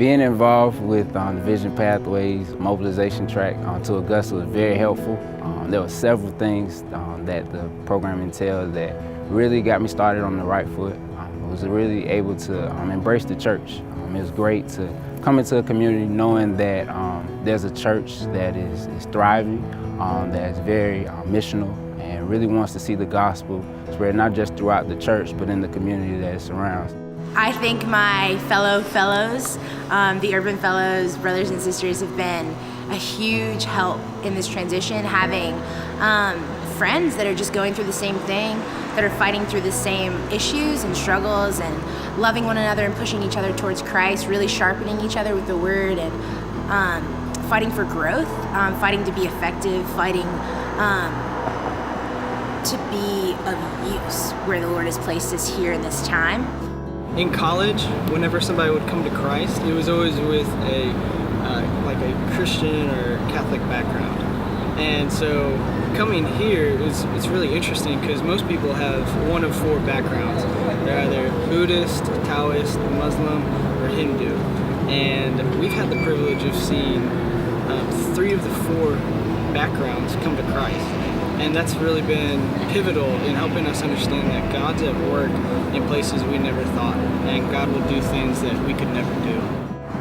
Being involved with the Vision Pathways Mobilization track to Augusta was very helpful. There were several things that the program entailed that really got me started on the right foot. I was really able to embrace the church. It was great to come into a community knowing that there's a church that is thriving, that's very missional, and really wants to see the gospel spread not just throughout the church, but in the community that it surrounds. I think my fellows, the Urban Fellows, brothers and sisters, have been a huge help in this transition, having friends that are just going through the same thing, that are fighting through the same issues and struggles and loving one another and pushing each other towards Christ, really sharpening each other with the Word and fighting for growth, fighting to be effective, fighting to be of use where the Lord has placed us here in this time. In college, whenever somebody would come to Christ, it was always with a Christian or Catholic background. And so coming here it's really interesting because most people have one of four backgrounds. They're either Buddhist, Taoist, Muslim, or Hindu. And we've had the privilege of seeing three of the four backgrounds come to Christ. And that's really been pivotal in helping us understand that God's at work in places we never thought, and God will do things that we could never do.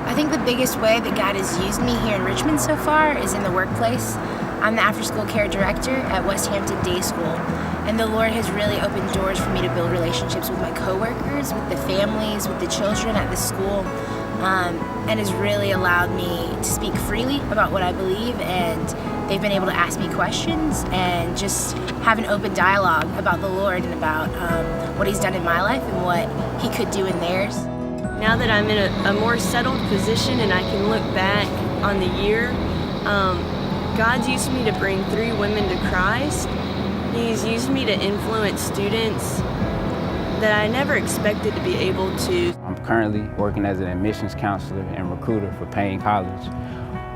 I think the biggest way that God has used me here in Richmond so far is in the workplace. I'm the after-school care director at West Hampton Day School, and the Lord has really opened doors for me to build relationships with my coworkers, with the families, with the children at the school, and has really allowed me to speak freely about what I believe, and they've been able to ask me questions and just have an open dialogue about the Lord and about what He's done in my life and what He could do in theirs. Now that I'm in a more settled position and I can look back on the year, God's used me to bring 3 women to Christ. He's used me to influence students that I never expected to be able to. I'm currently working as an admissions counselor and recruiter for Payne College.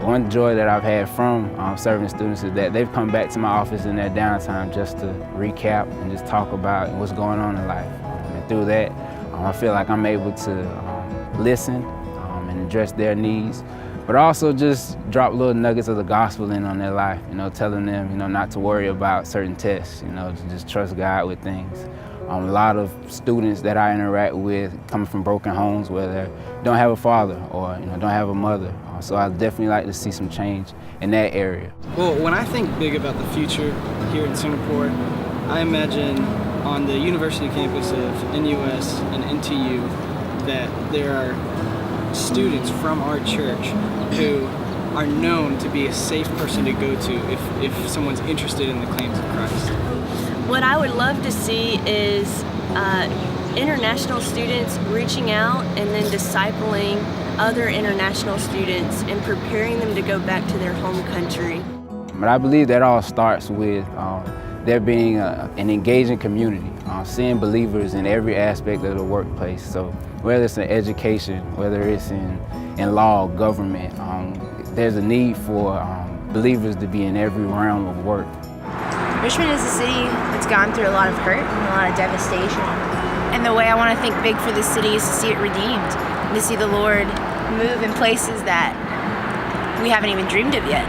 One joy that I've had from serving students is that they've come back to my office in their downtime just to recap and just talk about what's going on in life. And through that, I feel like I'm able to listen and address their needs, but also just drop little nuggets of the gospel in on their life, telling them, not to worry about certain tests, to just trust God with things. A lot of students that I interact with coming from broken homes where they don't have a father or don't have a mother. So I definitely like to see some change in that area. Well, when I think big about the future here in Singapore, I imagine on the university campus of NUS and NTU that there are students from our church who are known to be a safe person to go to if someone's interested in the claims of Christ. What I would love to see is international students reaching out and then discipling other international students and preparing them to go back to their home country. But I believe that all starts with there being an engaging community, seeing believers in every aspect of the workplace. So whether it's in education, whether it's in law, government, there's a need for believers to be in every realm of work. Richmond is a city that's gone through a lot of hurt and a lot of devastation. And the way I want to think big for this city is to see it redeemed, and to see the Lord move in places that we haven't even dreamed of yet.